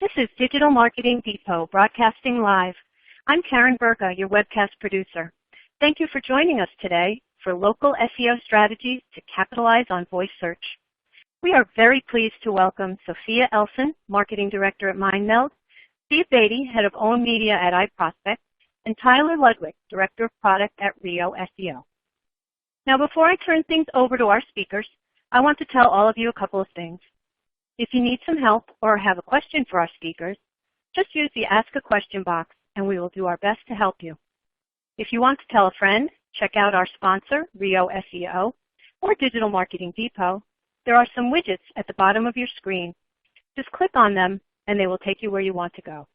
This is Digital Marketing Depot broadcasting live. I'm Karen Burka, your webcast producer. Thank you for joining us today for local SEO strategies to capitalize on voice search. We are very pleased to welcome Sophia Elson, Marketing Director at Meld, Steve Beatty, Head of Owned Media at iProspect, and Tyler Ludwig, Director of Product at Rio SEO. Now, before I turn things over to our speakers, I want to tell all of you a couple of things. If you need some help or have a question for our speakers, just use the Ask a Question box and we will do our best to help you. If you want to tell a friend, check out our sponsor, Rio SEO, or Digital Marketing Depot. There are some widgets at the bottom of your screen. Just click on them and they will take you where you want to go.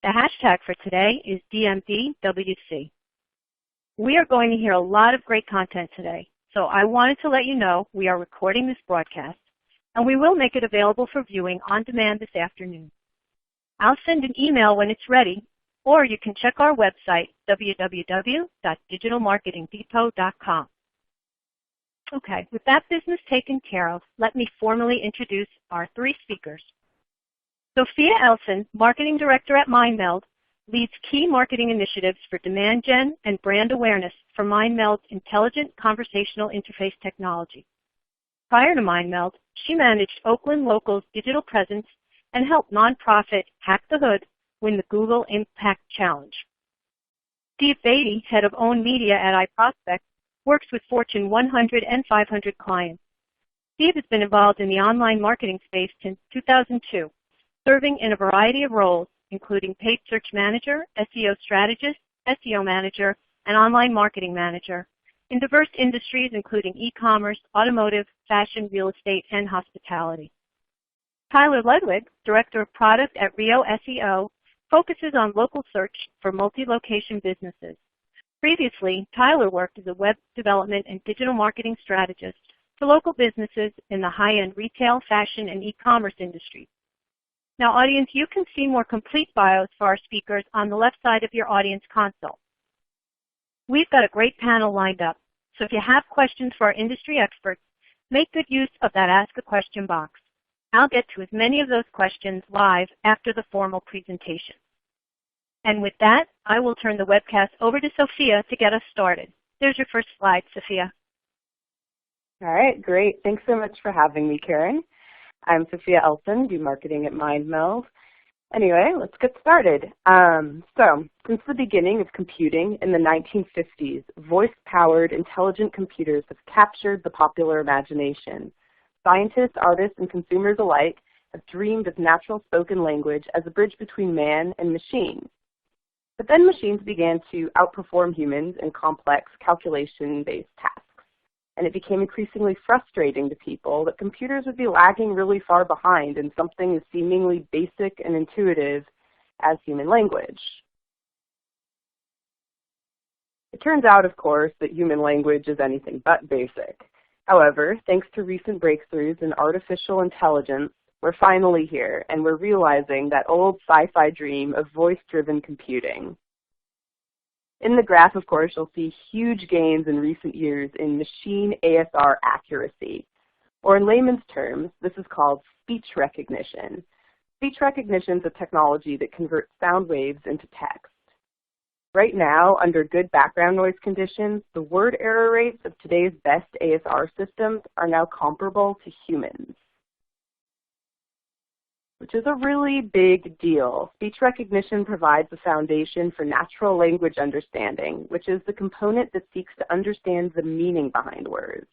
The hashtag for today is DMDWC. We are going to hear a lot of great content today, so I wanted to let you know we are recording this broadcast and we will make it available for viewing on demand this afternoon. I'll send an email when it's ready, or you can check our website, www.digitalmarketingdepot.com. Okay, with that business taken care of, let me formally introduce our three speakers. Sophia Elson, Marketing Director at Meld, leads key marketing initiatives for demand gen and brand awareness for Meld's intelligent conversational interface technology. Prior to Meld, she managed Oakland Local's digital presence and helped nonprofit Hack the Hood win the Google Impact Challenge. Steve Beatty, Head of Owned Media at iProspect, works with Fortune 100 and 500 clients. Steve has been involved in the online marketing space since 2002, serving in a variety of roles, including paid search manager, SEO strategist, SEO manager, and online marketing manager, in diverse industries including e-commerce, automotive, fashion, real estate, and hospitality. Tyler Ludwig, Director of Product at Rio SEO, focuses on local search for multi-location businesses. Previously, Tyler worked as a web development and digital marketing strategist for local businesses in the high-end retail, fashion, and e-commerce industries. Now, audience, you can see more complete bios for our speakers on the left side of your audience console. We've got a great panel lined up, so if you have questions for our industry experts, make good use of that Ask a Question box. I'll get to as many of those questions live after the formal presentation. And with that, I will turn the webcast over to Sophia to get us started. There's your first slide, Sophia. All right, great. Thanks so much for having me, Karen. I'm Sophia Elson, do marketing at Meld. Anyway, let's get started. So, since the beginning of computing in the 1950s, voice-powered intelligent computers have captured the popular imagination. Scientists, artists, and consumers alike have dreamed of natural spoken language as a bridge between man and machine. But then machines began to outperform humans in complex calculation-based tasks. And it became increasingly frustrating to people that computers would be lagging really far behind in something as seemingly basic and intuitive as human language. It turns out, of course, that human language is anything but basic. However, thanks to recent breakthroughs in artificial intelligence, we're finally here, and we're realizing that old sci-fi dream of voice-driven computing. In the graph, of course, you'll see huge gains in recent years in machine ASR accuracy, or in layman's terms, this is called speech recognition. Speech recognition is a technology that converts sound waves into text. Right now, under good background noise conditions, the word error rates of today's best ASR systems are now comparable to humans, which is a really big deal. Speech recognition provides a foundation for natural language understanding, which is the component that seeks to understand the meaning behind words.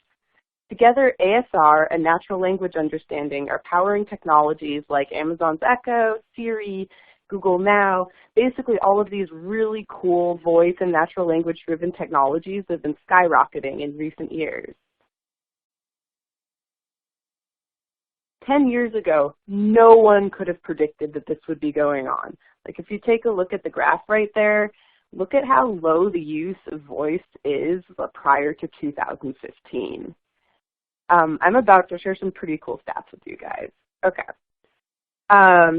Together, ASR and natural language understanding are powering technologies like Amazon's Echo, Siri, Google Now, basically all of these really cool voice and natural language-driven technologies that have been skyrocketing in recent years. 10 years ago, no one could have predicted that this would be going on. Like if you take a look at the graph right there, look at how low the use of voice is prior to 2015. I'm about to share some pretty cool stats with you guys. Okay.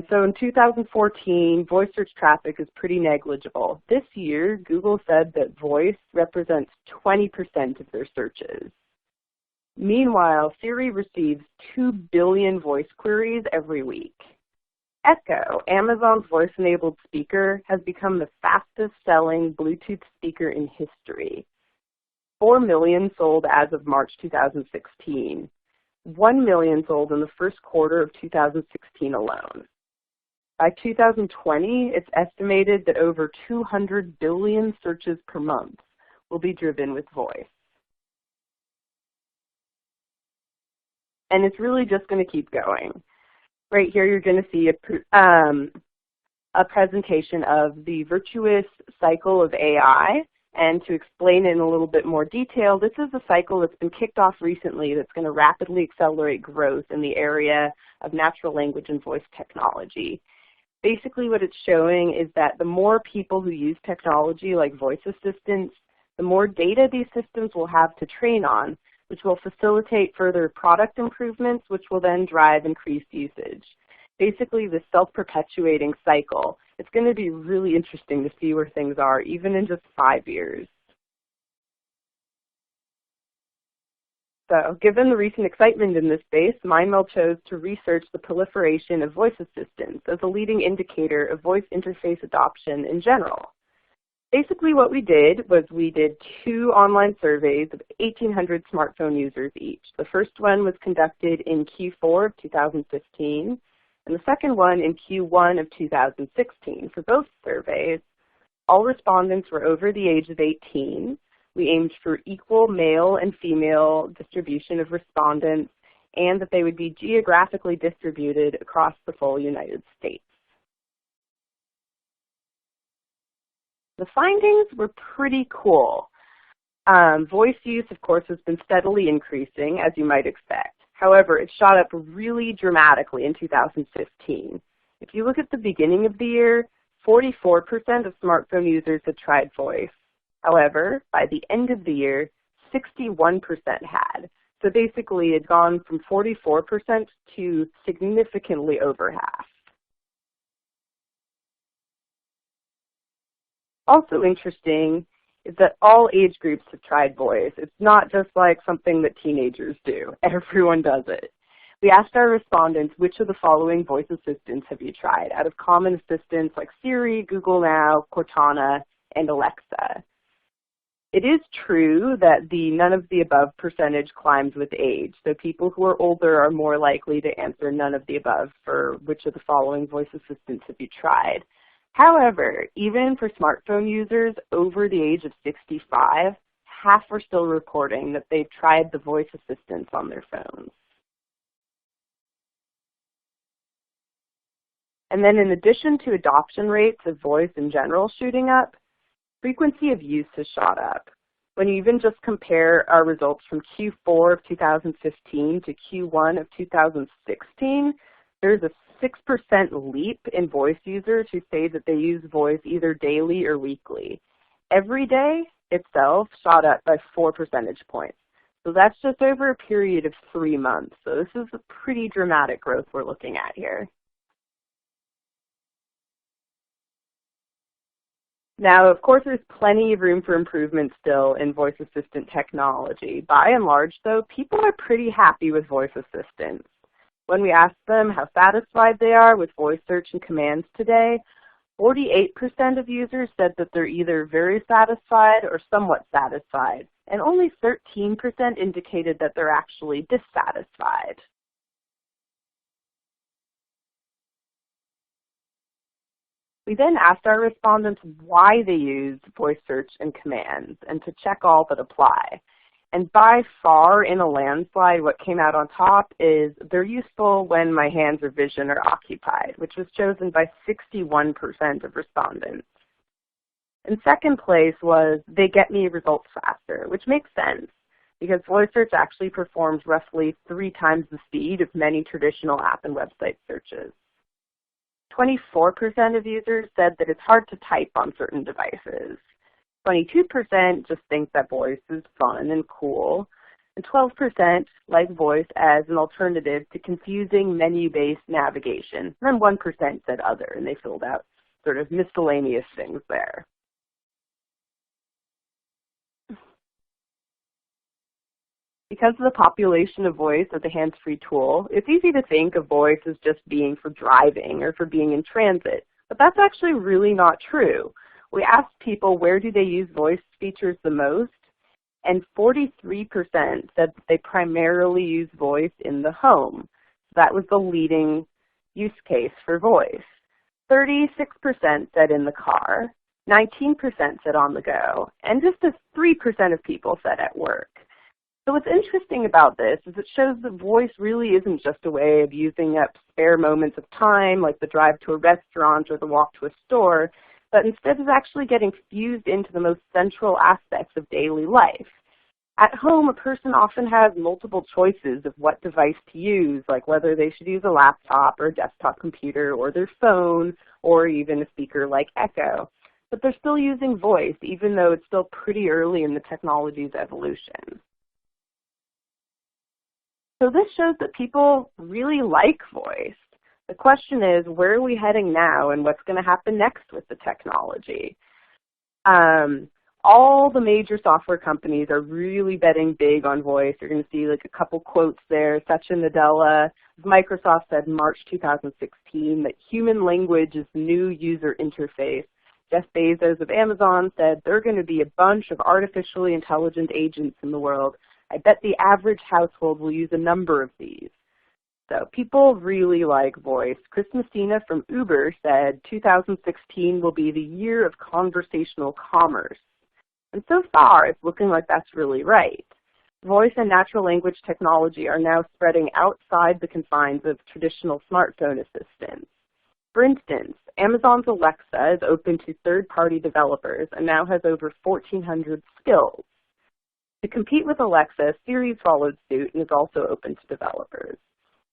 So in 2014, voice search traffic is pretty negligible. This year, Google said that voice represents 20% of their searches. Meanwhile, Siri receives 2 billion voice queries every week. Echo, Amazon's voice-enabled speaker, has become the fastest-selling Bluetooth speaker in history. 4 million sold as of March 2016. 1 million sold in the first quarter of 2016 alone. By 2020, it's estimated that over 200 billion searches per month will be driven with voice. And it's really just going to keep going. Right here, you're going to see a presentation of the virtuous cycle of AI. And to explain it in a little bit more detail, this is a cycle that's been kicked off recently that's going to rapidly accelerate growth in the area of natural language and voice technology. Basically, what it's showing is that the more people who use technology like voice assistants, the more data these systems will have to train on, which will facilitate further product improvements, which will then drive increased usage. Basically, this self-perpetuating cycle. It's going to be really interesting to see where things are, even in just 5 years. So, given the recent excitement in this space, MindMeld chose to research the proliferation of voice assistants as a leading indicator of voice interface adoption in general. Basically what we did was we did 2 online surveys of 1,800 smartphone users each. The first one was conducted in Q4 of 2015, and the second one in Q1 of 2016. For both surveys, all respondents were over the age of 18. We aimed for equal male and female distribution of respondents, and that they would be geographically distributed across the full United States. The findings were pretty cool. Voice use, of course, has been steadily increasing, as you might expect. However, it shot up really dramatically in 2015. If you look at the beginning of the year, 44% of smartphone users had tried voice. However, by the end of the year, 61% had. So basically, it had gone from 44% to significantly over half. Also interesting is that all age groups have tried voice. It's not just like something that teenagers do. Everyone does it. We asked our respondents, which of the following voice assistants have you tried, out of common assistants like Siri, Google Now, Cortana, and Alexa. It is true that the none of the above percentage climbs with age. So people who are older are more likely to answer none of the above for which of the following voice assistants have you tried. However, even for smartphone users over the age of 65, half are still reporting that they've tried the voice assistants on their phones. And then in addition to adoption rates of voice in general shooting up, frequency of use has shot up. When you even just compare our results from Q4 of 2015 to Q1 of 2016, there's a 6% leap in voice users who say that they use voice either daily or weekly. Every day itself shot up by 4 percentage points. So that's just over a period of 3 months. So this is a pretty dramatic growth we're looking at here. Now, of course, there's plenty of room for improvement still in voice assistant technology. By and large, though, people are pretty happy with voice assistants. When we asked them how satisfied they are with voice search and commands today, 48% of users said that they're either very satisfied or somewhat satisfied, and only 13% indicated that they're actually dissatisfied. We then asked our respondents why they use voice search and commands and to check all that apply. And by far, in a landslide, what came out on top is they're useful when my hands or vision are occupied, which was chosen by 61% of respondents. In second place was they get me results faster, which makes sense because voice search actually performs roughly 3 times the speed of many traditional app and website searches. 24% of users said that it's hard to type on certain devices. 22% just think that voice is fun and cool, and 12% like voice as an alternative to confusing menu-based navigation. And then 1% said other, and they filled out sort of miscellaneous things there. Because of the population of voice as a hands-free tool, it's easy to think of voice as just being for driving or for being in transit, but that's actually really not true. We asked people where do they use voice features the most, and 43% said that they primarily use voice in the home. That was the leading use case for voice. 36% said in the car, 19% said on the go, and just as 3% of people said at work. So what's interesting about this is it shows that voice really isn't just a way of using up spare moments of time, like the drive to a restaurant or the walk to a store, but instead is actually getting fused into the most central aspects of daily life. At home, a person often has multiple choices of what device to use, like whether they should use a laptop or a desktop computer or their phone or even a speaker like Echo. But they're still using voice, even though it's still pretty early in the technology's evolution. So this shows that people really like voice. The question is, where are we heading now and what's going to happen next with the technology? All the major software companies are really betting big on voice. You're going to see like a couple quotes there. Satya Nadella of Microsoft said in March 2016 that human language is the new user interface. Jeff Bezos of Amazon said there are going to be a bunch of artificially intelligent agents in the world. I bet the average household will use a number of these. So people really like voice. Chris Messina from Uber said 2016 will be the year of conversational commerce. And so far, it's looking like that's really right. Voice and natural language technology are now spreading outside the confines of traditional smartphone assistants. For instance, Amazon's Alexa is open to third-party developers and now has over 1,400 skills. To compete with Alexa, Siri followed suit and is also open to developers.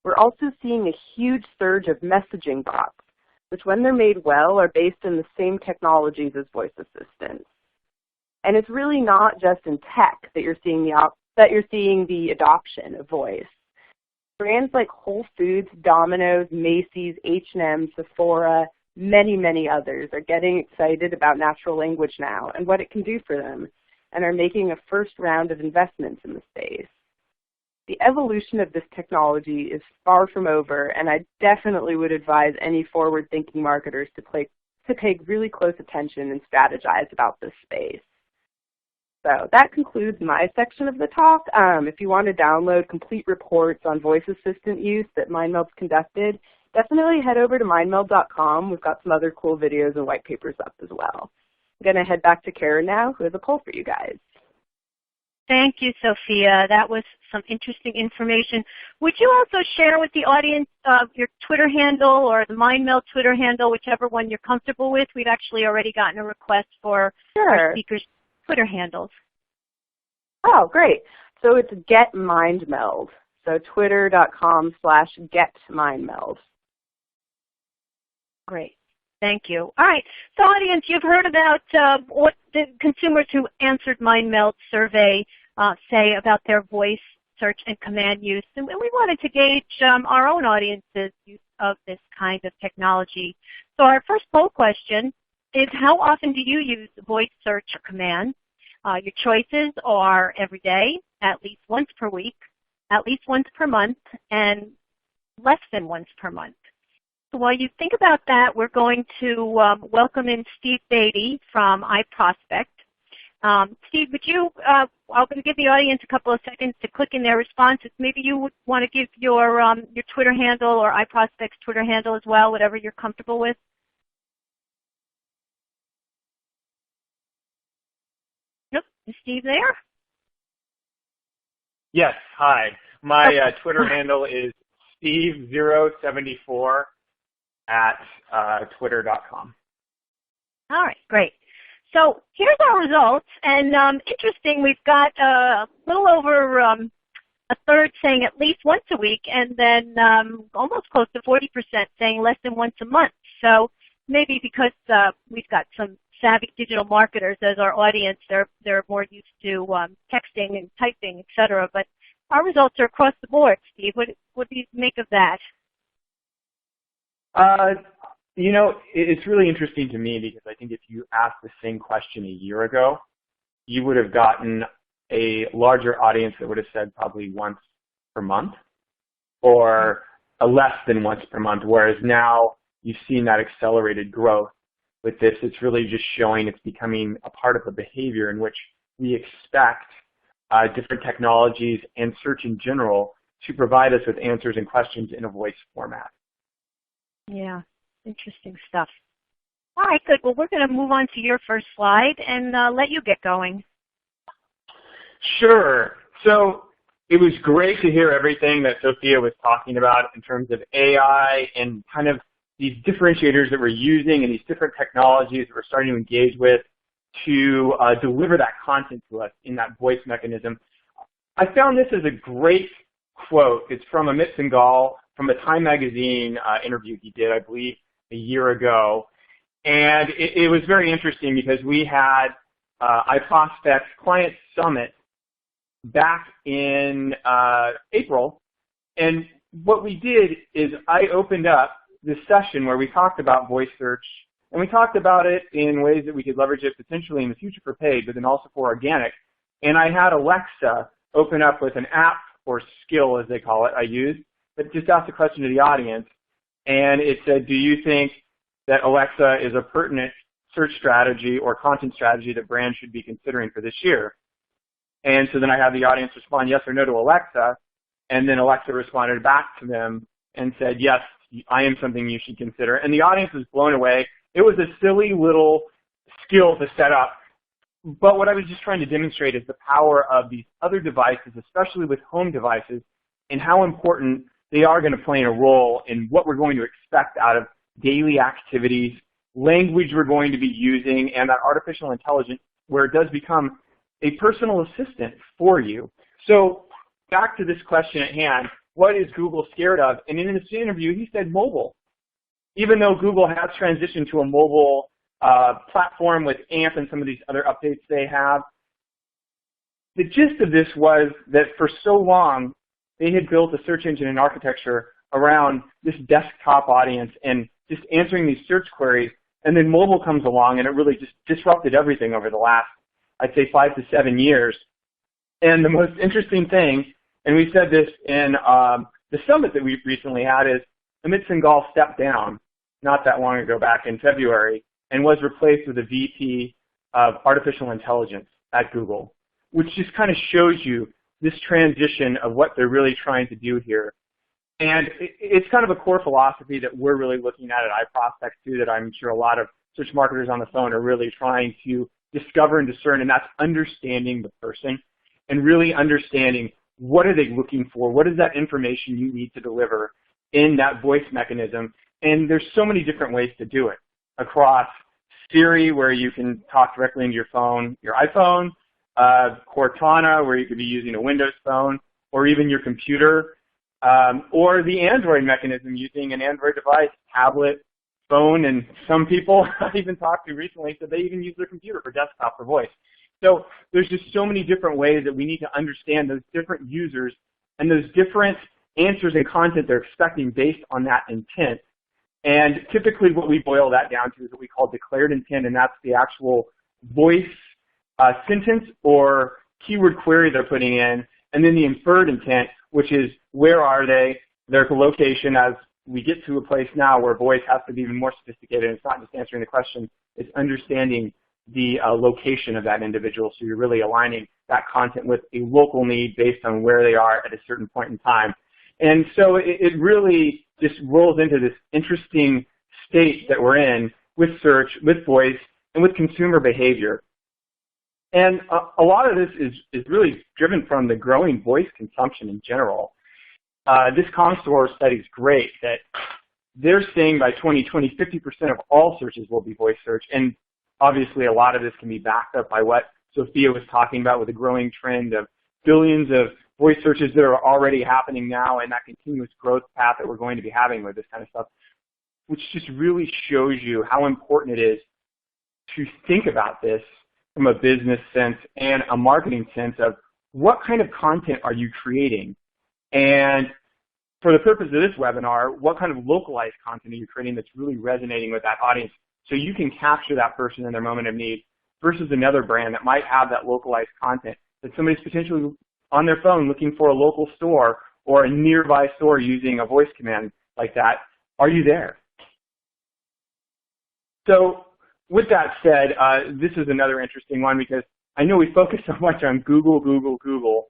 We're also seeing a huge surge of messaging bots, which when they're made well are based in the same technologies as voice assistants. And it's really not just in tech that you're seeing the adoption of voice. Brands like Whole Foods, Domino's, Macy's, H&M, Sephora, many others are getting excited about natural language now and what it can do for them, and are making a first round of investments in the space. The evolution of this technology is far from over, and I definitely would advise any forward-thinking marketers to pay really close attention and strategize about this space. So that concludes my section of the talk. If you want to download complete reports on voice assistant use that MindMeld's conducted, definitely head over to mindmeld.com. We've got some other cool videos and white papers up as well. I'm going to head back to Karen now, who has a poll for you guys. Thank you, Sophia. That was some interesting information. Would you also share with the audience your Twitter handle or the MindMeld Twitter handle, whichever one you're comfortable with? We've actually already gotten a request for our speakers' Twitter handles. Oh, great. So it's GetMindMeld. So twitter.com/GetMindMeld. Great. Thank you. All right. So audience, you've heard about what the consumers who answered MindMeld's survey say about their voice search and command use. And we wanted to gauge our own audience's use of this kind of technology. So our first poll question is, how often do you use voice search or command? Your choices are every day, at least once per week, at least once per month, and less than once per month. So while you think about that, we're going to welcome in Steve Beatty from iProspect. Steve, would you, I'm going to give the audience a couple of seconds to click in their responses. Maybe you would want to give your Twitter handle or iProspect's Twitter handle as well, whatever you're comfortable with. Nope. Is Steve there? Yes. Hi. My Twitter handle is Steve074 at twitter.com. All right, great. So here's our results, and interesting, we've got a little over a third saying at least once a week, and then almost close to 40% saying less than once a month. So maybe because we've got some savvy digital marketers as our audience, they're more used to texting and typing, et cetera. But our results are across the board. Steve, what do you make of that? You know, it's really interesting to me because I think if you asked the same question a year ago, you would have gotten a larger audience that would have said probably once per month or less than once per month, whereas now you've seen that accelerated growth with this. It's really just showing it's becoming a part of the behavior in which we expect different technologies and search in general to provide us with answers and questions in a voice format. Yeah, interesting stuff. All right, good. Well, we're going to move on to your first slide and let you get going. Sure. So it was great to hear everything that Sophia was talking about in terms of AI and kind of these differentiators that we're using and these different technologies that we're starting to engage with to deliver that content to us in that voice mechanism. I found this as a great quote. It's from Amit Singhal from a Time Magazine interview he did, I believe, a year ago. And it was very interesting because we had iProspect Client Summit back in April. And what we did is I opened up this session where we talked about voice search, and we talked about it in ways that we could leverage it potentially in the future for paid, but then also for organic. And I had Alexa open up with an app or skill, as they call it, I used, but just asked a question to the audience. And it said, do you think that Alexa is a pertinent search strategy or content strategy that brands should be considering for this year? And so then I had the audience respond yes or no to Alexa, and then Alexa responded back to them and said, yes, I am something you should consider. And the audience was blown away. It was a silly little skill to set up, but what I was just trying to demonstrate is the power of these other devices, especially with home devices, and how important they are going to play in a role in what we're going to expect out of daily activities, language we're going to be using, and that artificial intelligence where it does become a personal assistant for you. So back to this question at hand, what is Google scared of? And in this interview, he said mobile. Even though Google has transitioned to a mobile platform with AMP and some of these other updates they have, the gist of this was that for so long, they had built a search engine and architecture around this desktop audience and just answering these search queries, and then mobile comes along and it really just disrupted everything over the last, I'd say, 5 to 7 years. And the most interesting thing, and we said this in the summit that we recently had, is Amit Singhal stepped down not that long ago, back in February, and was replaced with a VP of artificial intelligence at Google, which just kind of shows you this transition of what they're really trying to do here. And it's kind of a core philosophy that we're really looking at iProspect too, that I'm sure a lot of search marketers on the phone are really trying to discover and discern, and that's understanding the person and really understanding what are they looking for, what is that information you need to deliver in that voice mechanism. And there's so many different ways to do it across Siri, where you can talk directly into your phone, your iPhone, Cortana, where you could be using a Windows phone, or even your computer, or the Android mechanism using an Android device, tablet, phone, and some people I've even talked to recently said they even use their computer for desktop for voice. So there's just so many different ways that we need to understand those different users and those different answers and content they're expecting based on that intent. And typically what we boil that down to is what we call declared intent, and that's the actual voice sentence or keyword query they're putting in, and then the inferred intent, which is where are they, their location, as we get to a place now where voice has to be even more sophisticated. It's not just answering the question, it's understanding the location of that individual, so you're really aligning that content with a local need based on where they are at a certain point in time. And so it really just rolls into this interesting state that we're in with search, with voice, and with consumer behavior. And a lot of this is really driven from the growing voice consumption in general. This Comscore study is great that they're saying by 2020, 50% of all searches will be voice search. And obviously a lot of this can be backed up by what Sophia was talking about with the growing trend of billions of voice searches that are already happening now and that continuous growth path that we're going to be having with this kind of stuff, which just really shows you how important it is to think about this from a business sense and a marketing sense of what kind of content are you creating. And for the purpose of this webinar, what kind of localized content are you creating that's really resonating with that audience so you can capture that person in their moment of need versus another brand that might have that localized content that somebody's potentially on their phone looking for a local store or a nearby store using a voice command like that. Are you there? So with that said, this is another interesting one because I know we focus so much on Google, Google, Google.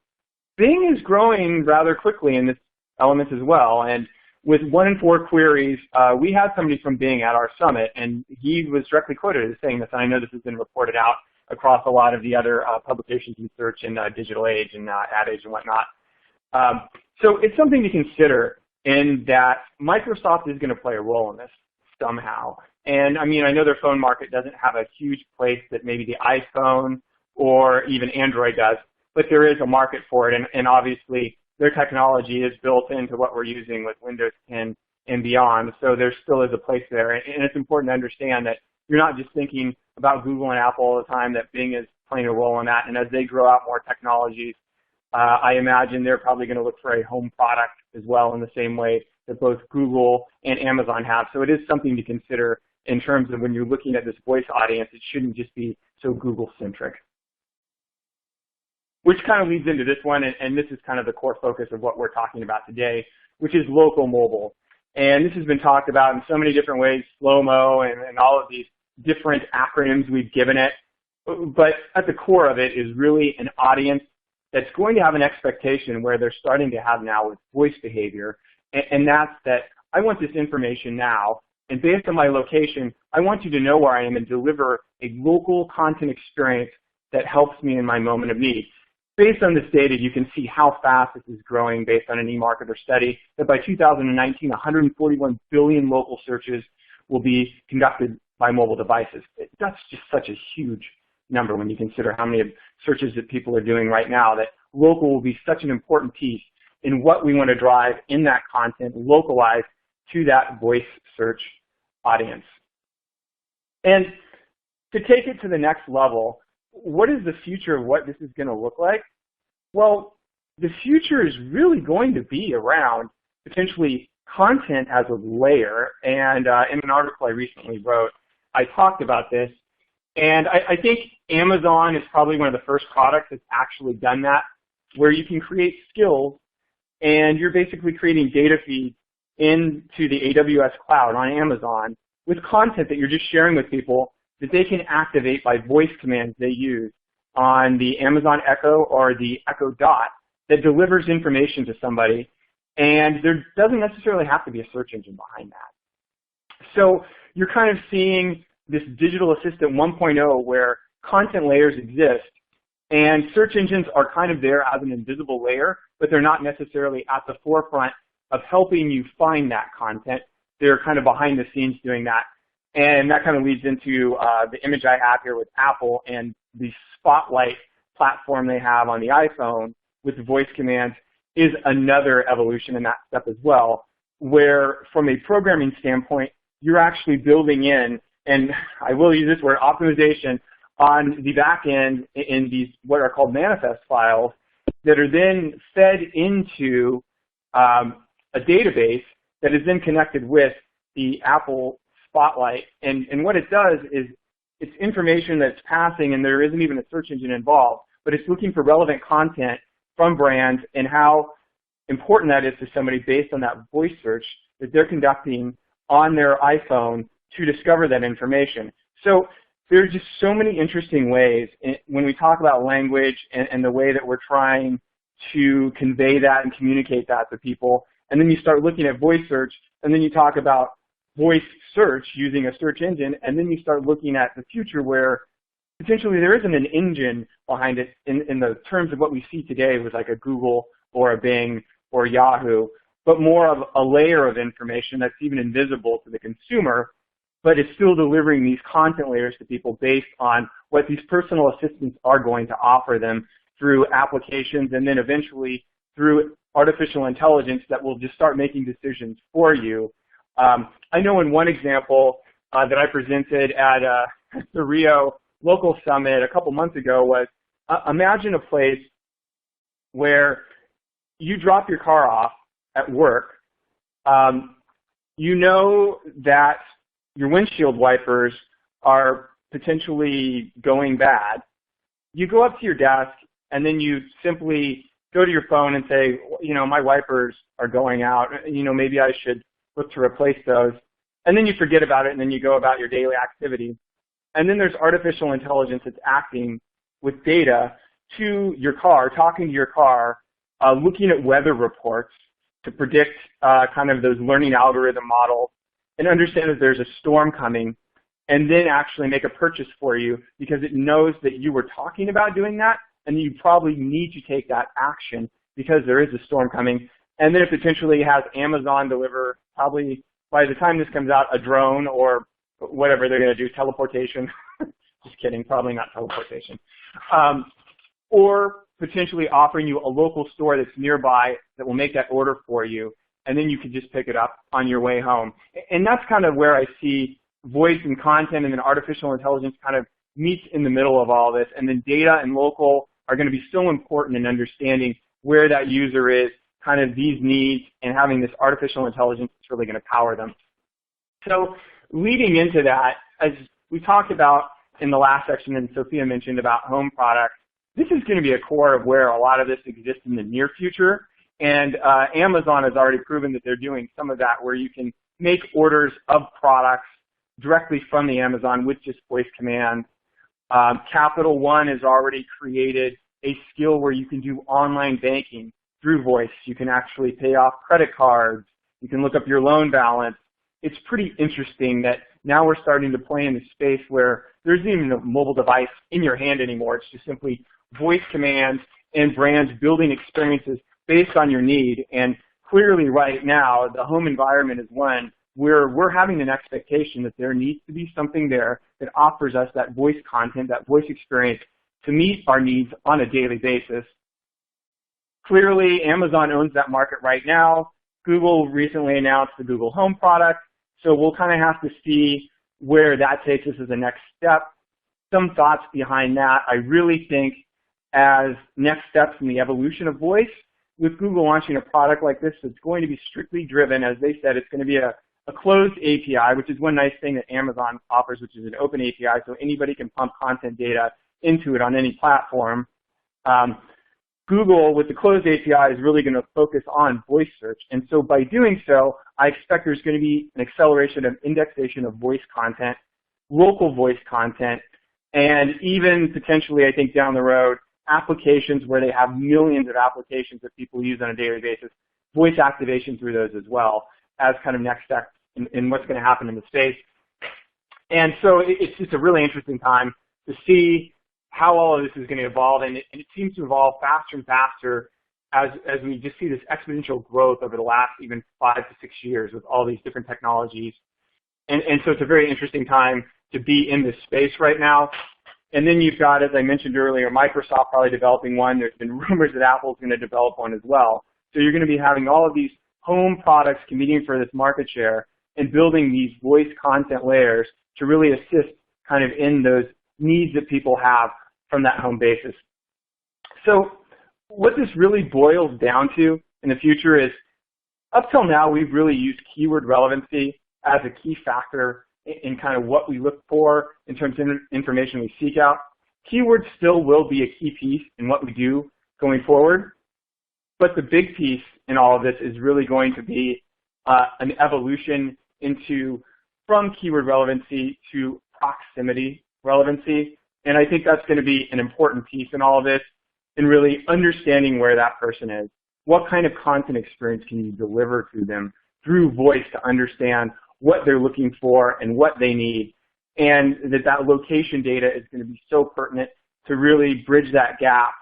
Bing is growing rather quickly in this element as well. And with 1 in 4 queries, we had somebody from Bing at our summit, and he was directly quoted as saying this, and I know this has been reported out across a lot of the other publications in search and digital age and ad age and whatnot. So it's something to consider in that Microsoft is going to play a role in this somehow. And I mean, I know their phone market doesn't have a huge place that maybe the iPhone or even Android does, but there is a market for it, and obviously their technology is built into what we're using with Windows 10 and beyond, so there still is a place there. And it's important to understand that you're not just thinking about Google and Apple all the time, that Bing is playing a role in that, and as they grow out more technologies, I imagine they're probably going to look for a home product as well in the same way that both Google and Amazon have. So it is something to consider in terms of when you're looking at this voice audience. It shouldn't just be so Google-centric. Which kind of leads into this one, and this is kind of the core focus of what we're talking about today, which is local mobile. And this has been talked about in so many different ways, slow-mo and all of these different acronyms we've given it. But at the core of it is really an audience that's going to have an expectation where they're starting to have now with voice behavior, and that's that I want this information now, and based on my location, I want you to know where I am and deliver a local content experience that helps me in my moment of need. Based on this data, you can see how fast this is growing based on an eMarketer study, that by 2019, 141 billion local searches will be conducted by mobile devices. That's just such a huge number when you consider how many searches that people are doing right now, that local will be such an important piece in what we want to drive in that content, localized to that voice search audience. And to take it to the next level, what is the future of what this is going to look like? Well, the future is really going to be around potentially content as a layer. And in an article I recently wrote, I talked about this. And I think Amazon is probably one of the first products that's actually done that, where you can create skills and you're basically creating data feeds into the AWS cloud on Amazon with content that you're just sharing with people that they can activate by voice commands they use on the Amazon Echo or the Echo Dot that delivers information to somebody, and there doesn't necessarily have to be a search engine behind that. So you're kind of seeing this digital assistant 1.0 where content layers exist, and search engines are kind of there as an invisible layer, but they're not necessarily at the forefront of helping you find that content. They're kind of behind the scenes doing that. And that kind of leads into the image I have here with Apple and the Spotlight platform they have on the iPhone with the voice commands is another evolution in that step as well, where from a programming standpoint, you're actually building in, and I will use this word, optimization on the back end in these what are called manifest files that are then fed into a database that is then connected with the Apple Spotlight. And what it does is it's information that's passing, and there isn't even a search engine involved, but it's looking for relevant content from brands and how important that is to somebody based on that voice search that they're conducting on their iPhone to discover that information. So there's just so many interesting ways when we talk about language and the way that we're trying to convey that and communicate that to people. And then you start looking at voice search, and then you talk about voice search using a search engine, and then you start looking at the future where potentially there isn't an engine behind it in the terms of what we see today with like a Google or a Bing or Yahoo, but more of a layer of information that's even invisible to the consumer, but it's still delivering these content layers to people based on what these personal assistants are going to offer them through applications and then eventually through artificial intelligence that will just start making decisions for you. I know in one example that I presented at the Rio local summit a couple months ago was imagine a place where you drop your car off at work. You know that your windshield wipers are potentially going bad. You go up to your desk and then you simply go to your phone and say, you know, my wipers are going out, you know, maybe I should look to replace those. And then you forget about it, and then you go about your daily activity. And then there's artificial intelligence that's acting with data to your car, talking to your car, looking at weather reports to predict kind of those learning algorithm models and understand that there's a storm coming, and then actually make a purchase for you because it knows that you were talking about doing that, and you probably need to take that action because there is a storm coming. And then it potentially has Amazon deliver, probably by the time this comes out, a drone or whatever they're going to do, teleportation. Just kidding, probably not teleportation. Or potentially offering you a local store that's nearby that will make that order for you, and then you can just pick it up on your way home. And that's kind of where I see voice and content and then artificial intelligence kind of meets in the middle of all this. And then data and local are going to be so important in understanding where that user is, kind of these needs, and having this artificial intelligence that's really going to power them. So leading into that, as we talked about in the last section and Sophia mentioned about home products, this is going to be a core of where a lot of this exists in the near future. And Amazon has already proven that they're doing some of that, where you can make orders of products directly from the Amazon with just voice commands. Capital One has already created a skill where you can do online banking through voice. You can actually pay off credit cards. You can look up your loan balance. It's pretty interesting that now we're starting to play in the space where there's even a mobile device in your hand anymore. It's just simply voice commands and brands building experiences based on your need. And clearly right now, the home environment is one where we're having an expectation that there needs to be something there that offers us that voice content, that voice experience to meet our needs on a daily basis. Clearly, Amazon owns that market right now. Google recently announced the Google Home product, so we'll kind of have to see where that takes us as a next step. Some thoughts behind that. I really think as next steps in the evolution of voice, with Google launching a product like this that's going to be strictly driven, as they said, it's going to be a closed API, which is one nice thing that Amazon offers, which is an open API, so anybody can pump content data into it on any platform. Google, with the closed API, is really going to focus on voice search. And so by doing so, I expect there's going to be an acceleration of indexation of voice content, local voice content, and even potentially, I think, down the road, applications where they have millions of applications that people use on a daily basis, voice activation through those as well as kind of next steps in what's going to happen in the space. And so it's just a really interesting time to see how all of this is going to evolve, and it seems to evolve faster and faster as we just see this exponential growth over the last even 5 to 6 years with all these different technologies. And so it's a very interesting time to be in this space right now. And then you've got, as I mentioned earlier, Microsoft probably developing one. There's been rumors that Apple's going to develop one as well. So you're going to be having all of these home products competing for this market share and building these voice content layers to really assist kind of in those needs that people have from that home basis. So what this really boils down to in the future is, up till now, we've really used keyword relevancy as a key factor in kind of what we look for in terms of information we seek out. Keywords still will be a key piece in what we do going forward, but the big piece in all of this is really going to be an evolution from keyword relevancy to proximity relevancy. And I think that's going to be an important piece in all of this, in really understanding where that person is. What kind of content experience can you deliver to them through voice to understand what they're looking for and what they need, and that location data is going to be so pertinent to really bridge that gap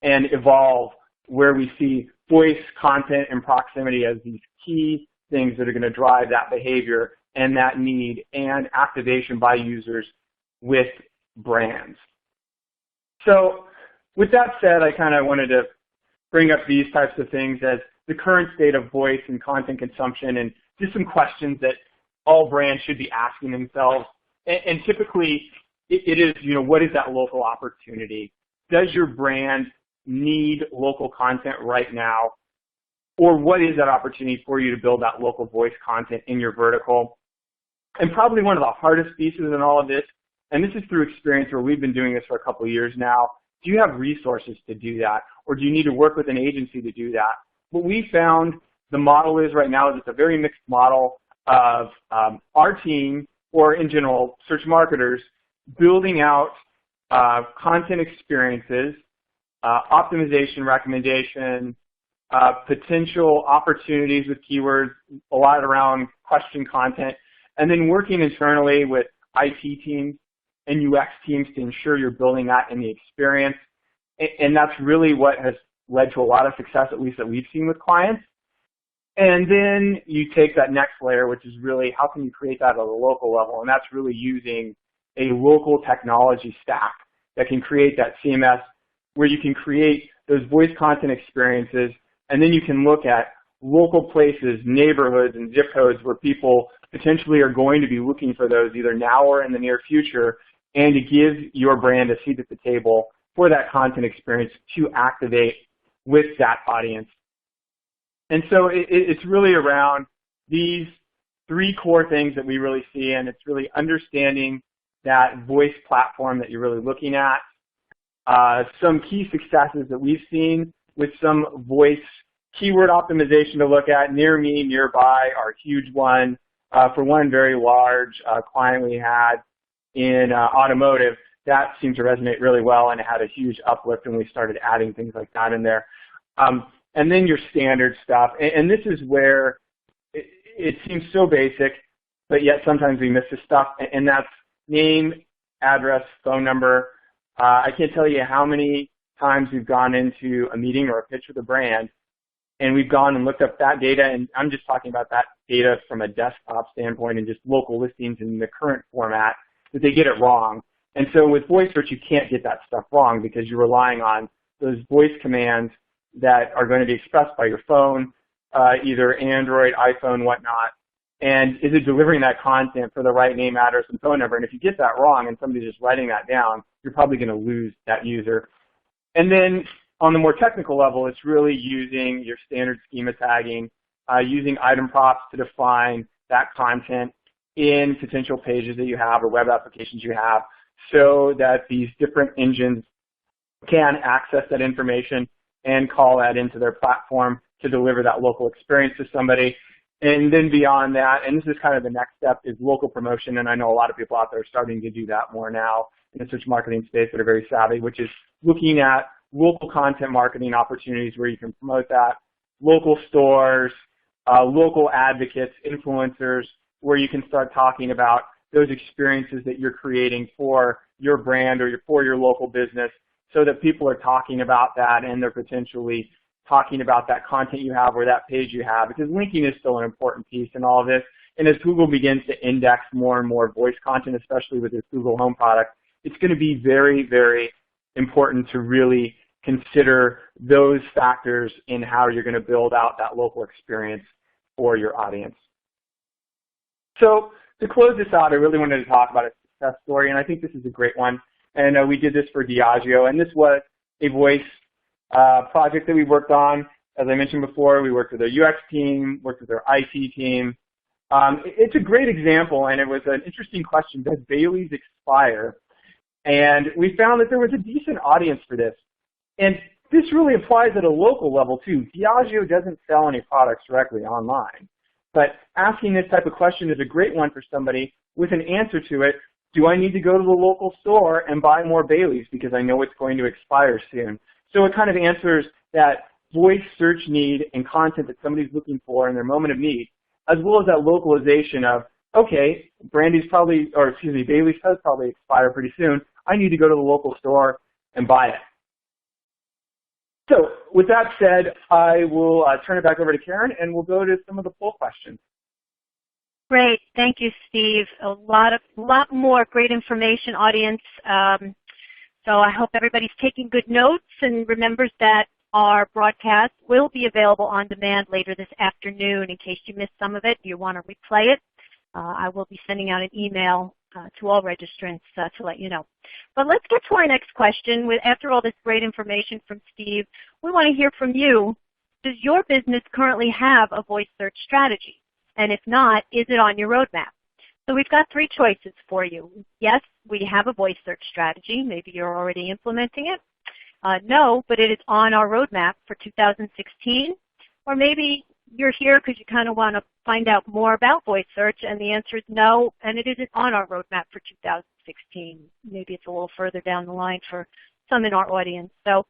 and evolve where we see voice, content, and proximity as these key things that are going to drive that behavior and that need and activation by users with brands. So with that said, I kind of wanted to bring up these types of things as the current state of voice and content consumption, and just some questions that all brands should be asking themselves. And typically, it is, what is that local opportunity? Does your brand need local content right now? Or what is that opportunity for you to build that local voice content in your vertical? And probably one of the hardest pieces in all of this, and this is through experience where we've been doing this for a couple of years now, Do you have resources to do that? Or do you need to work with an agency to do that? What we found the model is right now is it's a very mixed model of our team, or in general, search marketers, building out content experiences, optimization recommendation, potential opportunities with keywords, a lot around question content, and then working internally with IT teams and UX teams to ensure you're building that in the experience. And that's really what has led to a lot of success, at least that we've seen with clients. And then you take that next layer, which is really how can you create that at a local level, and that's really using a local technology stack that can create that CMS where you can create those voice content experiences, and then you can look at local places, neighborhoods, and zip codes where people potentially are going to be looking for those either now or in the near future, and to give your brand a seat at the table for that content experience to activate with that audience. And so it's really around these three core things that we really see, and it's really understanding that voice platform that you're really looking at. Some key successes that we've seen with some voice keyword optimization to look at, near me, nearby are a huge one. For one very large client we had in automotive, that seemed to resonate really well, and it had a huge uplift when we started adding things like that in there. And then your standard stuff, and this is where it seems so basic, but yet sometimes we miss this stuff, and that's name, address, phone number. I can't tell you how many times we've gone into a meeting or a pitch with a brand, and we've gone and looked up that data, and I'm just talking about that data from a desktop standpoint and just local listings in the current format, that they get it wrong. And so with voice search, you can't get that stuff wrong because you're relying on those voice commands that are going to be expressed by your phone, either Android, iPhone, whatnot, and is it delivering that content for the right name, address, and phone number? And if you get that wrong and somebody's just writing that down, you're probably going to lose that user. And then on the more technical level, it's really using your standard schema tagging, using item props to define that content in potential pages that you have or web applications you have, so that these different engines can access that information and call that into their platform to deliver that local experience to somebody. And then beyond that, and this is kind of the next step, is local promotion, and I know a lot of people out there are starting to do that more now in the search marketing space that are very savvy, which is looking at local content marketing opportunities where you can promote that, local stores, local advocates, influencers, where you can start talking about those experiences that you're creating for your brand or for your local business, so that people are talking about that and they're potentially talking about that content you have or that page you have, because linking is still an important piece in all of this. And as Google begins to index more and more voice content, especially with its Google Home product, it's going to be very, very important to really consider those factors in how you're going to build out that local experience for your audience. So to close this out, I really wanted to talk about a success story, and I think this is a great one. And we did this for Diageo, and this was a voice project that we worked on. As I mentioned before, we worked with their UX team, worked with their IT team. It's a great example, and it was an interesting question: does Bailey's expire? And we found that there was a decent audience for this. And this really applies at a local level too. Diageo doesn't sell any products directly online, but asking this type of question is a great one for somebody with an answer to it. Do I need to go to the local store and buy more Bailey's because I know it's going to expire soon? So it kind of answers that voice search need and content that somebody's looking for in their moment of need, as well as that localization of, okay, Bailey's does probably expire pretty soon. I need to go to the local store and buy it. So with that said, I will turn it back over to Karen, and we'll go to some of the poll questions. Great. Thank you, Steve. A lot more great information, audience. So I hope everybody's taking good notes and remembers that our broadcast will be available on demand later this afternoon. In case you missed some of it, you want to replay it, I will be sending out an email to all registrants to let you know. But let's get to our next question. After all this great information from Steve, we want to hear from you. Does your business currently have a voice search strategy? And if not, is it on your roadmap? So we've got three choices for you. Yes, we have a voice search strategy. Maybe you're already implementing it. no, but it is on our roadmap for 2016. Or maybe you're here because you kind of want to find out more about voice search, and the answer is no, and it isn't on our roadmap for 2016. Maybe it's a little further down the line for some in our audience. So,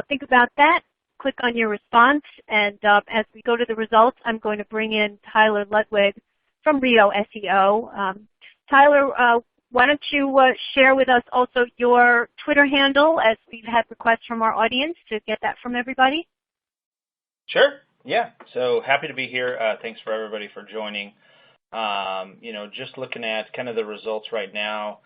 think about that. Click on your response, and as we go to the results, I'm going to bring in Tyler Ludwig from Rio SEO. Tyler, why don't you share with us also your Twitter handle, as we've had requests from our audience to get that from everybody? Sure. Yeah. So happy to be here. Thanks for everybody for joining. Just looking at kind of the results right now.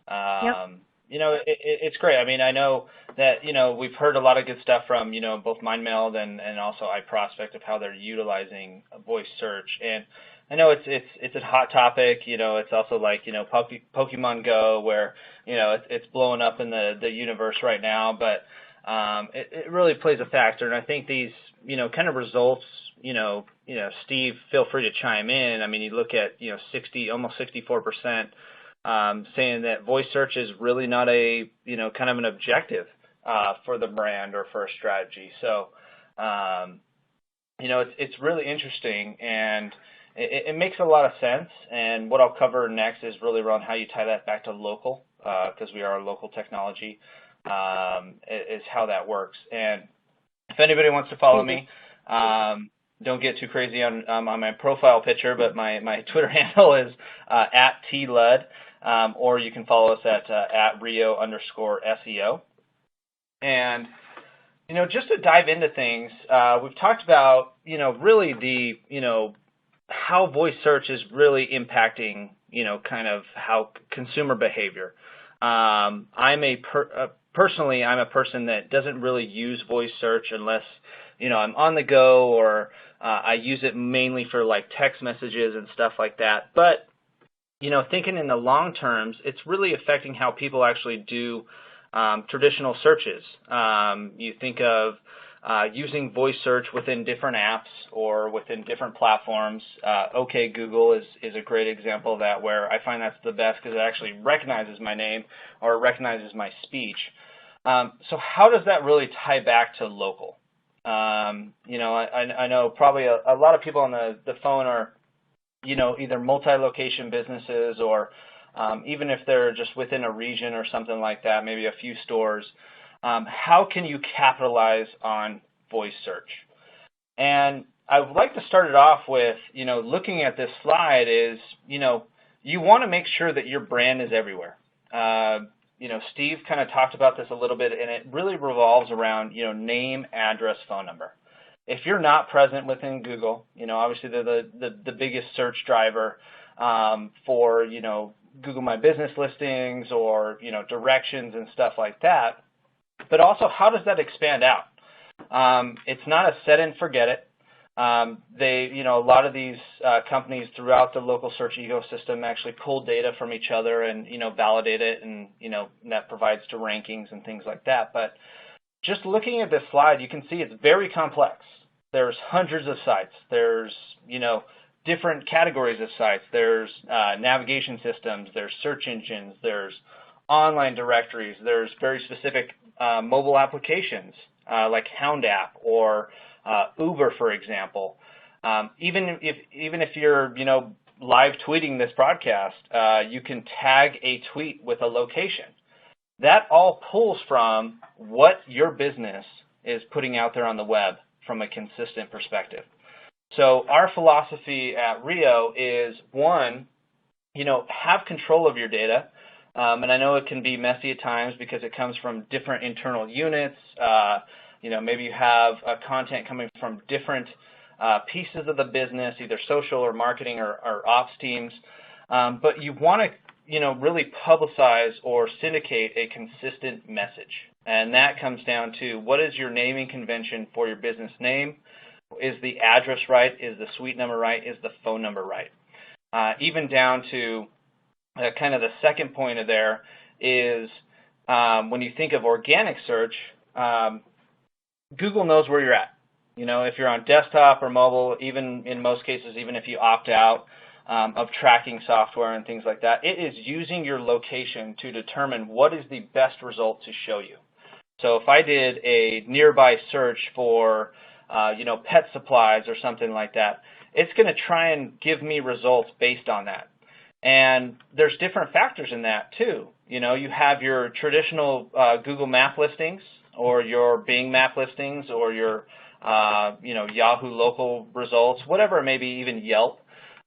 Yep. It's great. I mean, I know that, we've heard a lot of good stuff from, both Meld and also iProspect of how they're utilizing voice search. And I know it's a hot topic. It's also like, Pokemon Go, where, it's blowing up in the universe right now. But it really plays a factor. And I think these, kind of results, Steve, feel free to chime in. I mean, you look at, almost 64%. Saying that voice search is really not a, kind of an objective for the brand or for a strategy. So, it's really interesting, and it makes a lot of sense. And what I'll cover next is really around how you tie that back to local, because we are a local technology, is how that works. And if anybody wants to follow me, don't get too crazy on my profile picture, but my Twitter handle is @TLud. Or you can follow us at Rio_SEO. And, just to dive into things, we've talked about, really the, how voice search is really impacting, kind of how consumer behavior. Personally, I'm a person that doesn't really use voice search unless, I'm on the go, or I use it mainly for like text messages and stuff like that. But thinking in the long terms, it's really affecting how people actually do traditional searches. You think of using voice search within different apps or within different platforms. OK Google is a great example of that, where I find that's the best because it actually recognizes my name or recognizes my speech. So how does that really tie back to local? I know probably a lot of people on the phone are either multi-location businesses, or even if they're just within a region or something like that, maybe a few stores. How can you capitalize on voice search? And I would like to start it off with, looking at this slide is, you want to make sure that your brand is everywhere. Steve kind of talked about this a little bit, and it really revolves around, name, address, phone number. If you're not present within Google, obviously they're the biggest search driver for, Google My Business listings or, directions and stuff like that. But also, how does that expand out? It's not a set and forget it. A lot of these companies throughout the local search ecosystem actually pull data from each other and, validate it, and, that provides to rankings and things like that. But just looking at this slide, you can see it's very complex. There's hundreds of sites. There's, different categories of sites. There's navigation systems. There's search engines. There's online directories. There's very specific mobile applications like Hound app or Uber, for example. Even if you're, live tweeting this broadcast, you can tag a tweet with a location. That all pulls from what your business is putting out there on the web from a consistent perspective. So our philosophy at Rio is, one, have control of your data. And I know it can be messy at times because it comes from different internal units. Maybe you have content coming from different pieces of the business, either social or marketing or ops teams. But you want to, really publicize or syndicate a consistent message. And that comes down to, what is your naming convention for your business name? Is the address right? Is the suite number right? Is the phone number right? Even down to kind of the second point of there is, when you think of organic search, Google knows where you're at. If you're on desktop or mobile, even in most cases, even if you opt out of tracking software and things like that, it is using your location to determine what is the best result to show you. So if I did a nearby search for, pet supplies or something like that, it's going to try and give me results based on that. And there's different factors in that too. You have your traditional Google map listings, or your Bing map listings, or your Yahoo local results, whatever it may be, even Yelp.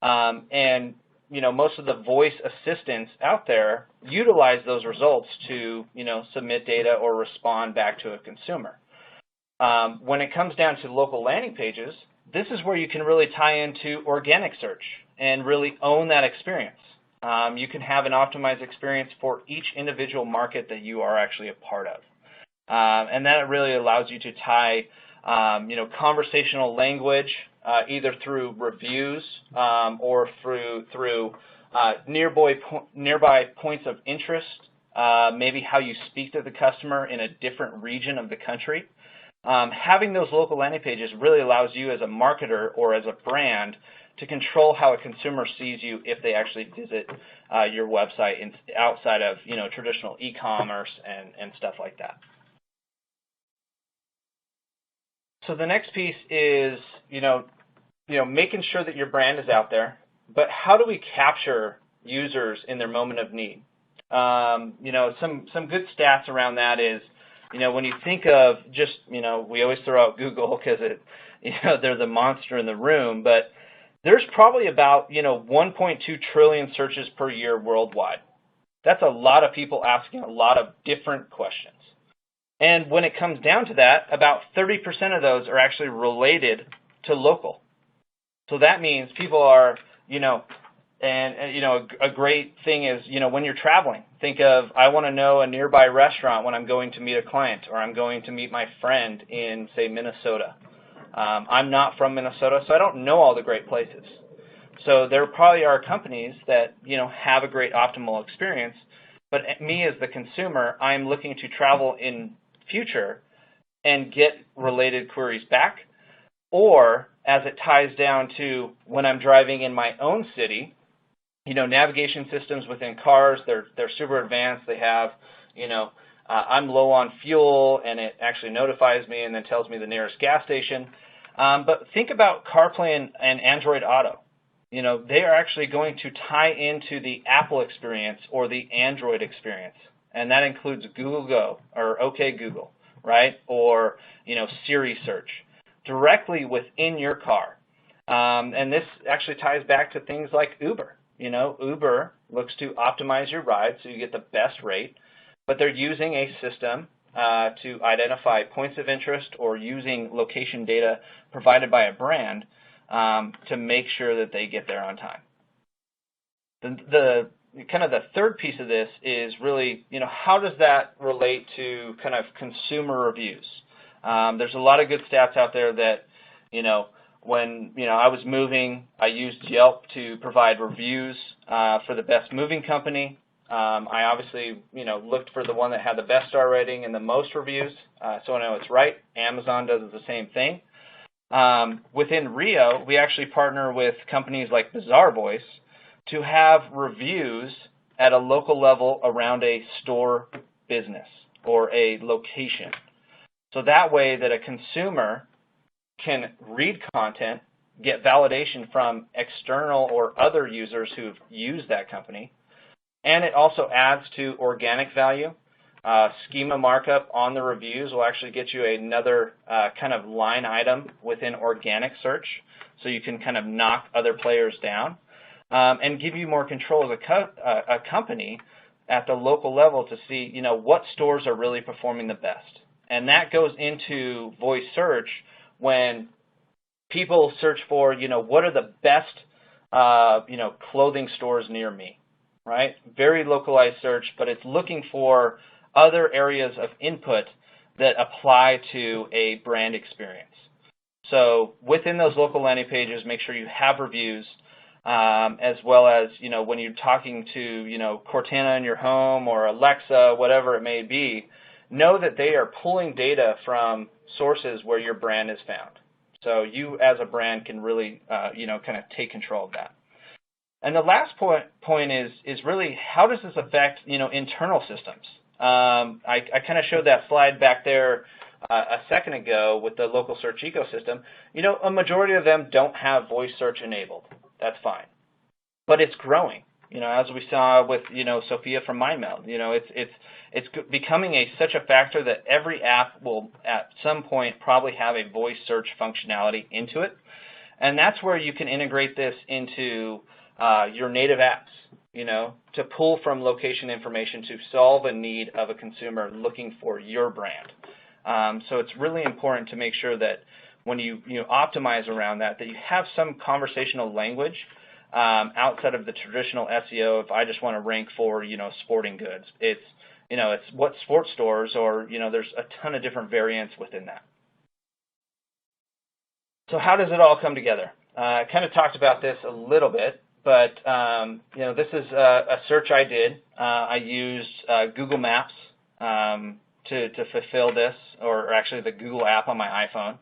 And most of the voice assistants out there utilize those results to submit data or respond back to a consumer. When it comes down to local landing pages, this is where you can really tie into organic search and really own that experience. You can have an optimized experience for each individual market that you are actually a part of. And that really allows you to tie conversational language either through reviews or through nearby points of interest, maybe how you speak to the customer in a different region of the country. Having those local landing pages really allows you as a marketer or as a brand to control how a consumer sees you if they actually visit your website outside of traditional e-commerce and stuff like that. So the next piece is making sure that your brand is out there, but how do we capture users in their moment of need? Some good stats around that is, when you think of just, we always throw out Google because they're the monster in the room, but there's probably about 1.2 trillion searches per year worldwide. That's a lot of people asking a lot of different questions. And when it comes down to that, about 30% of those are actually related to local. So that means people are, a great thing is, when you're traveling, think of, I want to know a nearby restaurant when I'm going to meet a client or I'm going to meet my friend in, say, Minnesota. I'm not from Minnesota, so I don't know all the great places. So there probably are companies that, have a great optimal experience, but me as the consumer, I'm looking to travel in future and get related queries back, or as it ties down to when I'm driving in my own city, navigation systems within cars, they're super advanced. They have, I'm low on fuel, and it actually notifies me and then tells me the nearest gas station. But think about CarPlay and Android Auto. They are actually going to tie into the Apple experience or the Android experience. And that includes Google Go or OK Google, right? Or, Siri search directly within your car. And this actually ties back to things like Uber. Uber looks to optimize your ride so you get the best rate, but they're using a system to identify points of interest or using location data provided by a brand to make sure that they get there on time. The third piece of this is really, how does that relate to kind of consumer reviews? There's a lot of good stats out there that, when I was moving, I used Yelp to provide reviews for the best moving company. I obviously, looked for the one that had the best star rating and the most reviews, so I know it's right. Amazon does the same thing. Within Rio, we actually partner with companies like Bazaar Voice to have reviews at a local level around a store business or a location. So that way that a consumer can read content, get validation from external or other users who've used that company, and it also adds to organic value. Schema markup on the reviews will actually get you another kind of line item within organic search, so you can kind of knock other players down, and give you more control as a company at the local level to see, what stores are really performing the best. And that goes into voice search when people search for, what are the best, clothing stores near me, right? Very localized search, but it's looking for other areas of input that apply to a brand experience. So within those local landing pages, make sure you have reviews, as well as, when you're talking to, Cortana in your home or Alexa, whatever it may be, know that they are pulling data from sources where your brand is found. So you as a brand can really, kind of take control of that. And the last point is really, how does this affect, internal systems? I kind of showed that slide back there a second ago with the local search ecosystem. A majority of them don't have voice search enabled. That's fine. But it's growing. As we saw with, Sophia from MindMeld, it's becoming such a factor that every app will at some point probably have a voice search functionality into it. And that's where you can integrate this into your native apps, to pull from location information to solve a need of a consumer looking for your brand. So it's really important to make sure that when you optimize around that you have some conversational language outside of the traditional SEO. If I just want to rank for sporting goods, it's what sports stores, or there's a ton of different variants within that. So how does it all come together? I kind of talked about this a little bit, but this is a search I did. I used Google Maps to fulfill this, or actually the Google app on my iPhone.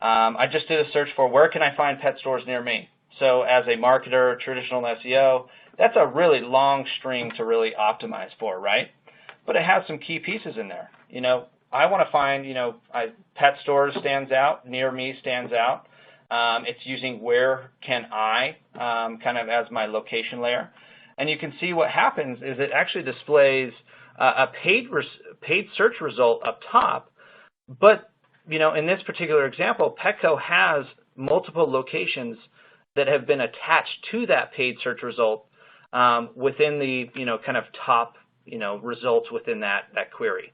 I just did a search for where can I find pet stores near me. So as a marketer, traditional SEO, that's a really long string to really optimize for, right? But it has some key pieces in there. I want to find, pet stores stands out, near me stands out. It's using where can I kind of as my location layer. And you can see what happens is it actually displays a paid search result up top. But, in this particular example, Petco has multiple locations that have been attached to that paid search result within the, kind of top, results within that query.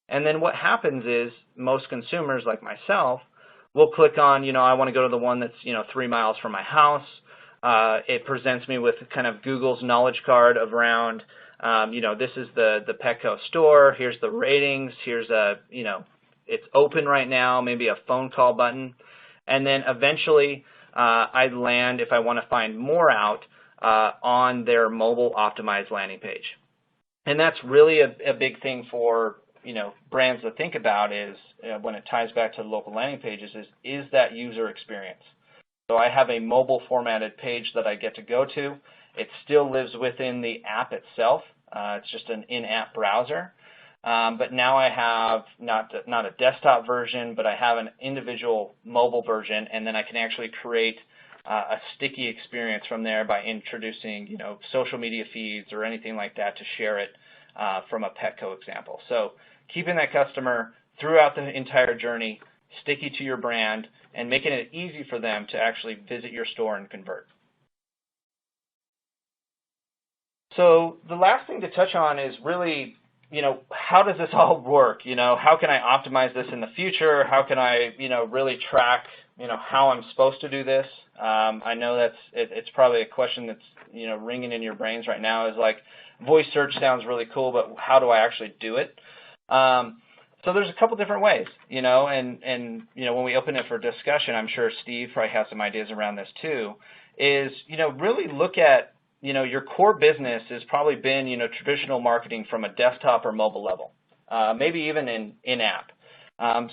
And then what happens is most consumers like myself will click on, I want to go to the one that's, 3 miles from my house. It presents me with kind of Google's knowledge card around, this is the Petco store. Here's the ratings. Here's it's open right now, maybe a phone call button. And then eventually I land, if I want to find more out, on their mobile optimized landing page. And that's really a big thing for brands to think about is when it ties back to the local landing pages is that user experience. So I have a mobile formatted page that I get to go to. It still lives within the app itself. It's just an in-app browser. But now I have not a desktop version, but I have an individual mobile version, and then I can actually create a sticky experience from there by introducing social media feeds or anything like that to share it from a Petco example. So keeping that customer throughout the entire journey, sticky to your brand, and making it easy for them to actually visit your store and convert. So the last thing to touch on is really, how does this all work? How can I optimize this in the future? How can I, really track, how I'm supposed to do this? I know it's probably a question that's, ringing in your brains right now is like, voice search sounds really cool, but how do I actually do it? So there's a couple different ways, and when we open it for discussion, I'm sure Steve probably has some ideas around this too, is, really look at, your core business has probably been, traditional marketing from a desktop or mobile level, maybe even in-app.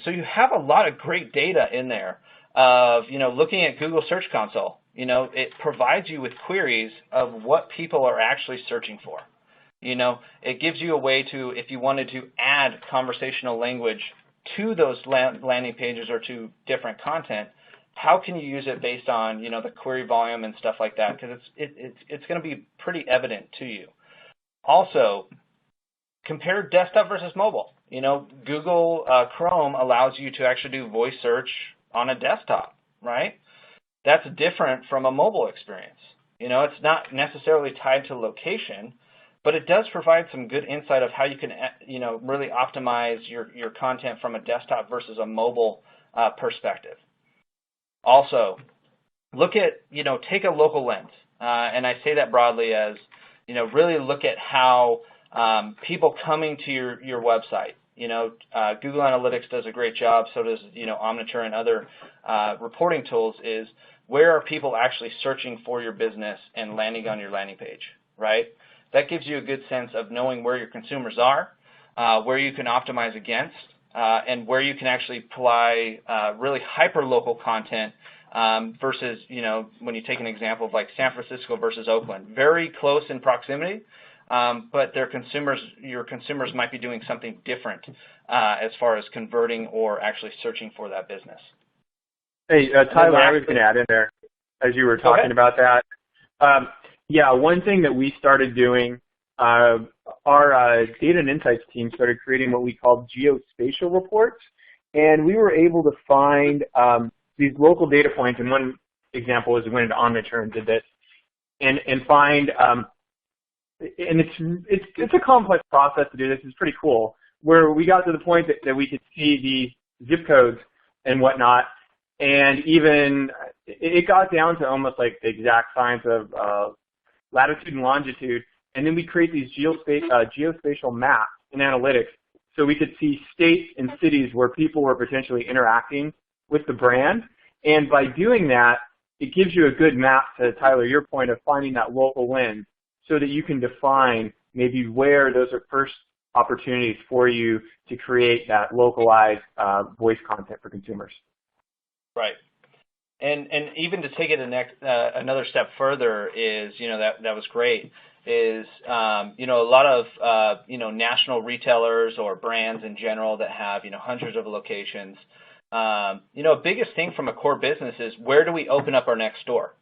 So you have a lot of great data in there of, looking at Google Search Console. It provides you with queries of what people are actually searching for. It gives you a way to, if you wanted to add conversational language to those landing pages or to different content, how can you use it based on, the query volume and stuff like that? Because it's going to be pretty evident to you. Also, compare desktop versus mobile. Google Chrome allows you to actually do voice search on a desktop, right? That's different from a mobile experience. It's not necessarily tied to location, but it does provide some good insight of how you can, really optimize your content from a desktop versus a mobile perspective. Also, look at, take a local lens, and I say that broadly as, really look at how people coming to your website. Google Analytics does a great job, so does, Omniture and other reporting tools, is where are people actually searching for your business and landing on your landing page, right? That gives you a good sense of knowing where your consumers are, where you can optimize against, and where you can actually apply really hyper-local content versus, when you take an example of like San Francisco versus Oakland. Very close in proximity, but your consumers might be doing something different as far as converting or actually searching for that business. Hey, Tyler, I was going to add in there as you were talking about that. Yeah, one thing that we started doing, our data and insights team started creating what we called geospatial reports, and we were able to find these local data points, and one example is we went into Omniture and did this, and find, and it's a complex process to do this. It's pretty cool, where we got to the point that we could see the zip codes and whatnot, and even it got down to almost like the exact science of latitude and longitude, and then we create these geospatial maps and analytics so we could see states and cities where people were potentially interacting with the brand. And by doing that, it gives you a good map to, Tyler, your point of finding that local lens so that you can define maybe where those are first opportunities for you to create that localized voice content for consumers. Right. And even to take it another step further is, that was great, is, a lot of, national retailers or brands in general that have, hundreds of locations. Biggest thing from a core business is, where do we open up our next store?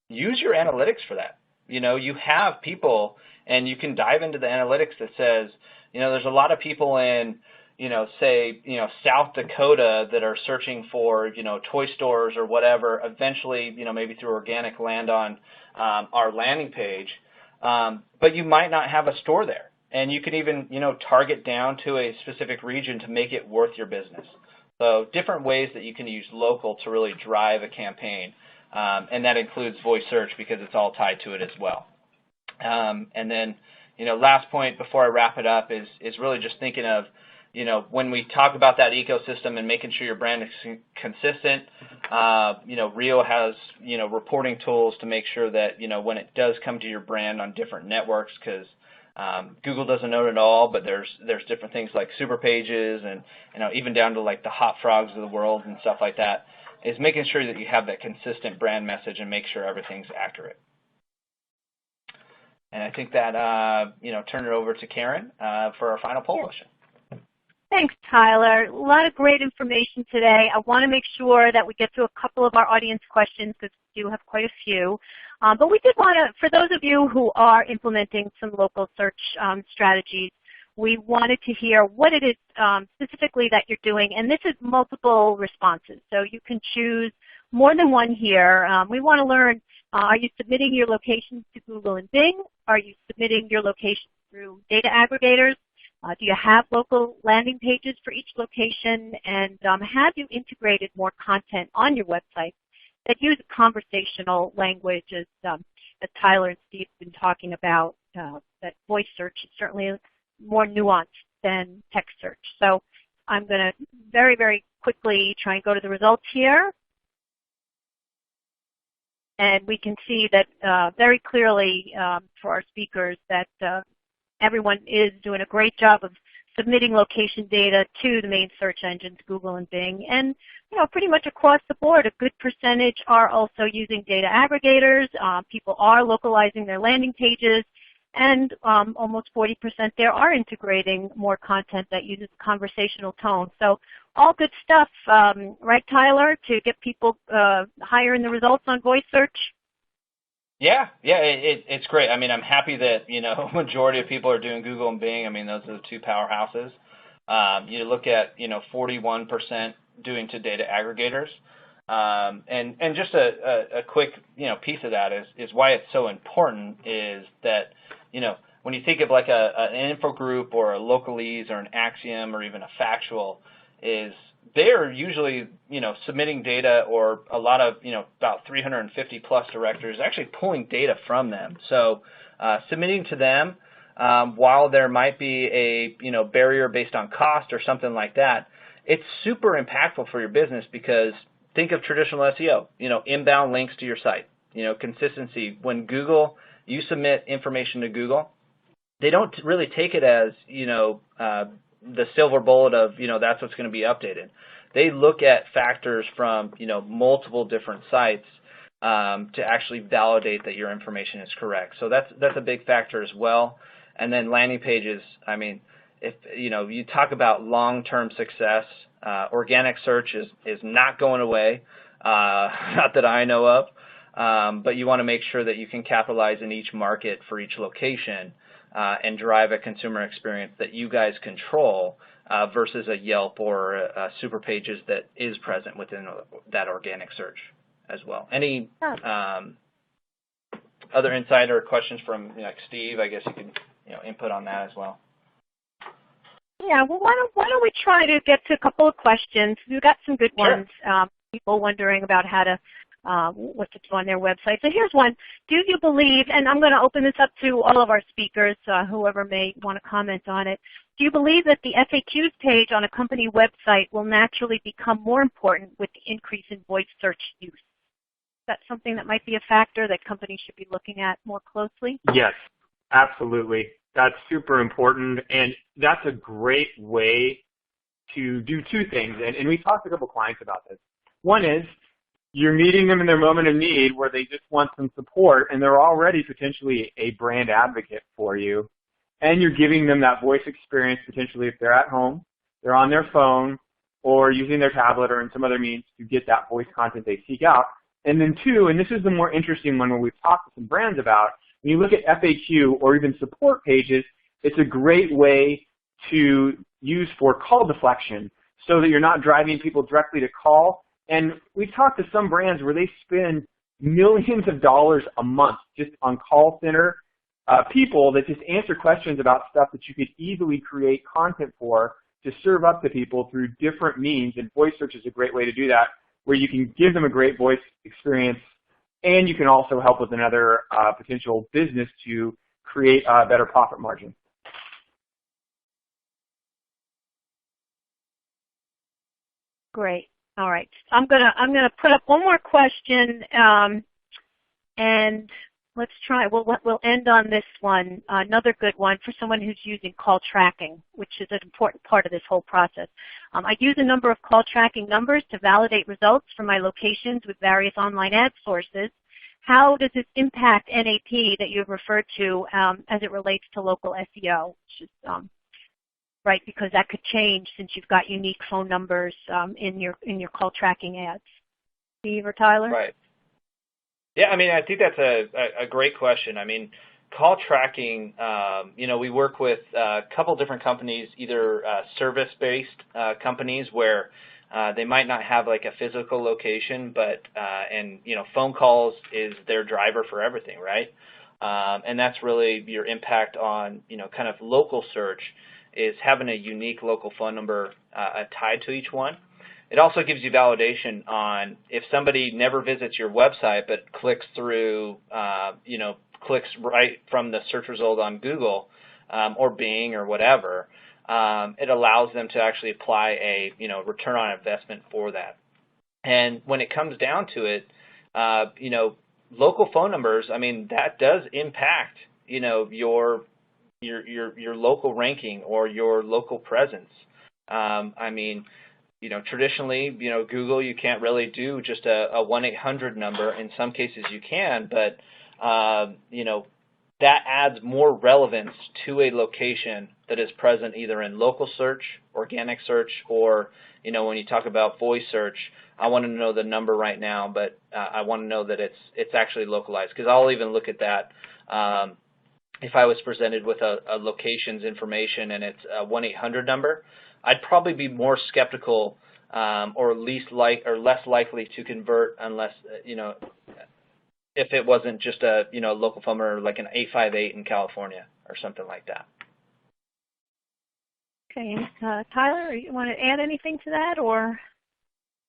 Use your analytics for that. You have people, and you can dive into the analytics that says, there's a lot of people in, say, South Dakota that are searching for, toy stores or whatever, eventually, maybe through organic land on our landing page, but you might not have a store there. And you could even, target down to a specific region to make it worth your business. So different ways that you can use local to really drive a campaign, and that includes voice search because it's all tied to it as well. And then, last point before I wrap it up is really just thinking of, when we talk about that ecosystem and making sure your brand is consistent, Rio has, reporting tools to make sure that, when it does come to your brand on different networks, because Google doesn't own it all, but there's different things like super pages and, even down to like the hot frogs of the world and stuff like that, is making sure that you have that consistent brand message and make sure everything's accurate. And I think that, turn it over to Karen for our final poll question. Thanks, Tyler. A lot of great information today. I want to make sure that we get to a couple of our audience questions because we do have quite a few. But we did want to, for those of you who are implementing some local search strategies, we wanted to hear what it is specifically that you're doing. And this is multiple responses. So you can choose more than one here. We want to learn, are you submitting your locations to Google and Bing? Are you submitting your locations through data aggregators? Do you have local landing pages for each location? And have you integrated more content on your website that use conversational language, as Tyler and Steve have been talking about, that voice search is certainly more nuanced than text search. So I'm going to very, very quickly try and go to the results here. And we can see that very clearly for our speakers that everyone is doing a great job of submitting location data to the main search engines, Google and Bing. And pretty much across the board, a good percentage are also using data aggregators. People are localizing their landing pages. And almost 40% there are integrating more content that uses conversational tone. So all good stuff, right, Tyler, to get people higher in the results on voice search? Yeah, it's great. I mean, I'm happy that, majority of people are doing Google and Bing. I mean, those are the two powerhouses. You look at, 41% doing to data aggregators. And just a quick, piece of that is why it's so important is that, when you think of like an info group or a localese or an Axiom or even a factual, is they're usually, submitting data, or a lot of, about 350 plus directors actually pulling data from them. So submitting to them, while there might be a, barrier based on cost or something like that, it's super impactful for your business because think of traditional SEO, inbound links to your site, consistency. When Google, you submit information to Google, they don't really take it as, the silver bullet of, that's what's going to be updated. They look at factors from, multiple different sites to actually validate that your information is correct. So that's a big factor as well. And then landing pages, I mean, if you talk about long-term success, organic search is not going away, not that I know of, but you want to make sure that you can capitalize in each market for each location and drive a consumer experience that you guys control versus a Yelp or a Super Pages that is present within that organic search as well. Any other insight or questions from like Steve? I guess you can input on that as well. Yeah, well, why don't we try to get to a couple of questions? We've got some good ones. People wondering about how to what to do on their website. So here's one. Do you believe, and I'm going to open this up to all of our speakers, whoever may want to comment on it. Do you believe that the FAQs page on a company website will naturally become more important with the increase in voice search use? Is that something that might be a factor that companies should be looking at more closely? Yes, absolutely. That's super important, and that's a great way to do two things. And we talked to a couple clients about this. One is you're meeting them in their moment of need where they just want some support, and they're already potentially a brand advocate for you. And you're giving them that voice experience potentially if they're at home, they're on their phone, or using their tablet or in some other means to get that voice content they seek out. And then two, and this is the more interesting one where we've talked to some brands about, when you look at FAQ or even support pages, it's a great way to use for call deflection so that you're not driving people directly to call. And we've talked to some brands where they spend millions of dollars a month just on call center people that just answer questions about stuff that you could easily create content for to serve up to people through different means. And voice search is a great way to do that, where you can give them a great voice experience, and you can also help with another potential business to create a better profit margin. Great. All right. I'm gonna put up one more question, and let's try. We'll end on this one. Another good one for someone who's using call tracking, which is an important part of this whole process. I use a number of call tracking numbers to validate results from my locations with various online ad sources. How does this impact NAP that you've referred to as it relates to local SEO? Which is, right, because that could change since you've got unique phone numbers in your call tracking ads. Steve or Tyler? Right. Yeah, I mean, I think that's a great question. I mean, call tracking, we work with a couple different companies, either service-based companies where they might not have like a physical location, but phone calls is their driver for everything, right? And that's really your impact on kind of local search is having a unique local phone number tied to each one. It also gives you validation on if somebody never visits your website but clicks through, clicks right from the search result on Google or Bing or whatever. It allows them to actually apply a return on investment for that. And when it comes down to it, local phone numbers, I mean, that does impact your local ranking or your local presence. I mean, traditionally, Google, you can't really do just a 1-800 number. In some cases you can, but that adds more relevance to a location that is present either in local search, organic search, or when you talk about voice search, I want to know the number right now, but I want to know that it's actually localized, because I'll even look at that if I was presented with a location's information and it's a 1-800 number. I'd probably be more skeptical or less likely to convert unless if it wasn't just a local phone number like an 858 in California or something like that. Okay, Tyler, you want to add anything to that, or?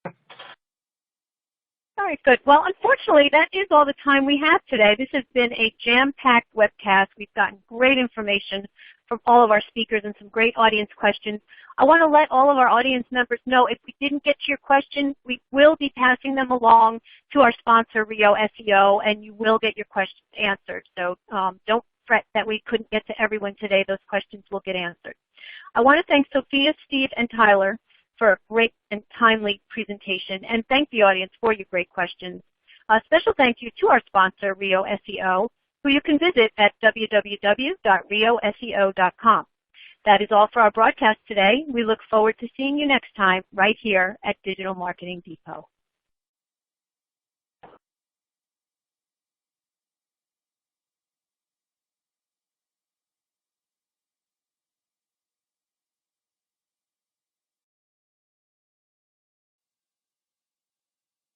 All right, good. Well, unfortunately, that is all the time we have today. This has been a jam-packed webcast. We've gotten great information from all of our speakers and some great audience questions. I want to let all of our audience members know if we didn't get to your question, we will be passing them along to our sponsor, Rio SEO, and you will get your questions answered. So don't fret that we couldn't get to everyone today. Those questions will get answered. I want to thank Sophia, Steve, and Tyler for a great and timely presentation, and thank the audience for your great questions. A special thank you to our sponsor, Rio SEO, who you can visit at www.rioseo.com. That is all for our broadcast today. We look forward to seeing you next time right here at Digital Marketing Depot.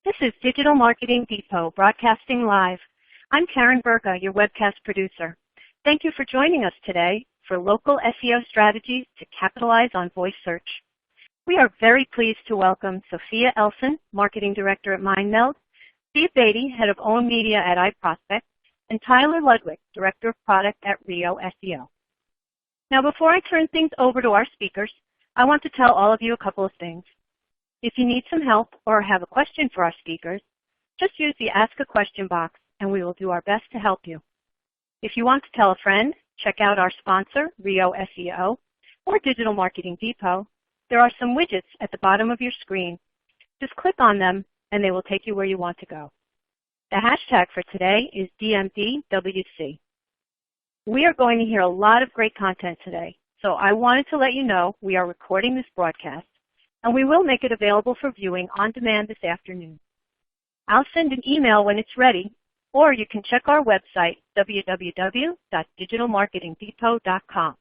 This is Digital Marketing Depot broadcasting live. I'm Karen Burka, your webcast producer. Thank you for joining us today for local SEO strategies to capitalize on voice search. We are very pleased to welcome Sophia Elson, Marketing Director at Meld, Steve Beatty, Head of Owned Media at iProspect, and Tyler Ludwig, Director of Product at Rio SEO. Now, before I turn things over to our speakers, I want to tell all of you a couple of things. If you need some help or have a question for our speakers, just use the Ask a Question box and we will do our best to help you. If you want to tell a friend, check out our sponsor, Rio SEO, or Digital Marketing Depot. There are some widgets at the bottom of your screen. Just click on them and they will take you where you want to go. The hashtag for today is DMDWC. We are going to hear a lot of great content today, so I wanted to let you know we are recording this broadcast and we will make it available for viewing on demand this afternoon. I'll send an email when it's ready, or you can check our website, www.digitalmarketingdepot.com.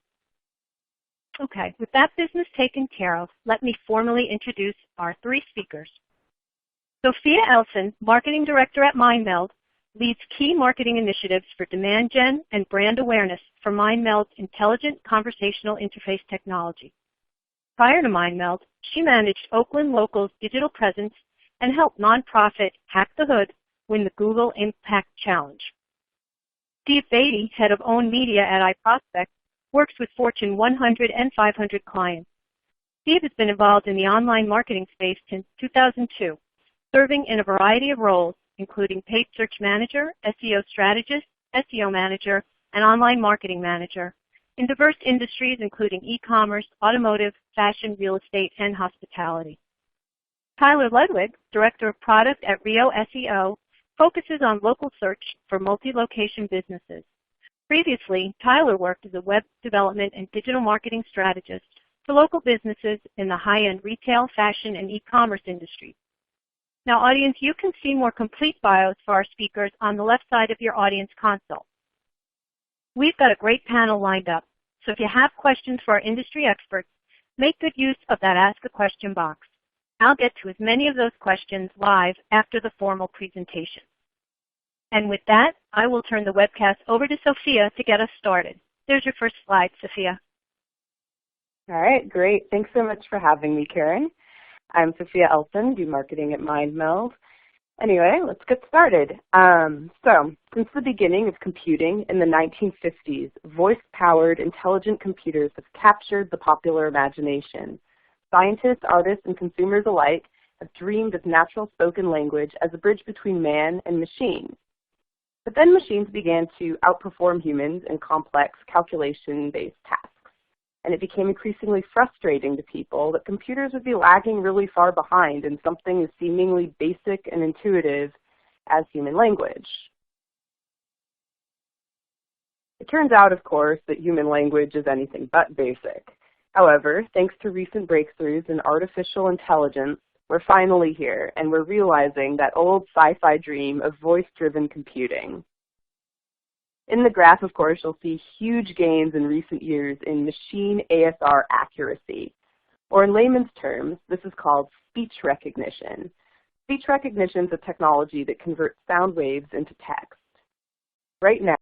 Okay, with that business taken care of, let me formally introduce our three speakers. Sophia Elson, Marketing Director at Meld, leads key marketing initiatives for demand gen and brand awareness for Meld's intelligent conversational interface technology. Prior to Meld, she managed Oakland Local's digital presence and helped nonprofit Hack the Hood win the Google Impact Challenge. Steve Beatty, Head of Owned Media at iProspect, works with Fortune 100 and 500 clients. Steve has been involved in the online marketing space since 2002, serving in a variety of roles, including paid search manager, SEO strategist, SEO manager, and online marketing manager, in diverse industries including e-commerce, automotive, fashion, real estate, and hospitality. Tyler Ludwig, Director of Product at Rio SEO, focuses on local search for multi-location businesses. Previously, Tyler worked as a web development and digital marketing strategist for local businesses in the high-end retail, fashion, and e-commerce industries. Now, audience, you can see more complete bios for our speakers on the left side of your audience console. We've got a great panel lined up, so if you have questions for our industry experts, make good use of that Ask a Question box. I'll get to as many of those questions live after the formal presentation. And with that, I will turn the webcast over to Sophia to get us started. There's your first slide, Sophia. All right, great. Thanks so much for having me, Karen. I'm Sophia Elson, do marketing at Meld. Anyway, let's get started. So, since the beginning of computing in the 1950s, voice-powered intelligent computers have captured the popular imagination. Scientists, artists, and consumers alike have dreamed of natural spoken language as a bridge between man and machine. But then machines began to outperform humans in complex calculation-based tasks. And it became increasingly frustrating to people that computers would be lagging really far behind in something as seemingly basic and intuitive as human language. It turns out, of course, that human language is anything but basic. However, thanks to recent breakthroughs in artificial intelligence, we're finally here, and we're realizing that old sci-fi dream of voice-driven computing. In the graph, of course, you'll see huge gains in recent years in machine ASR accuracy, or in layman's terms, this is called speech recognition. Speech recognition is a technology that converts sound waves into text. Right now,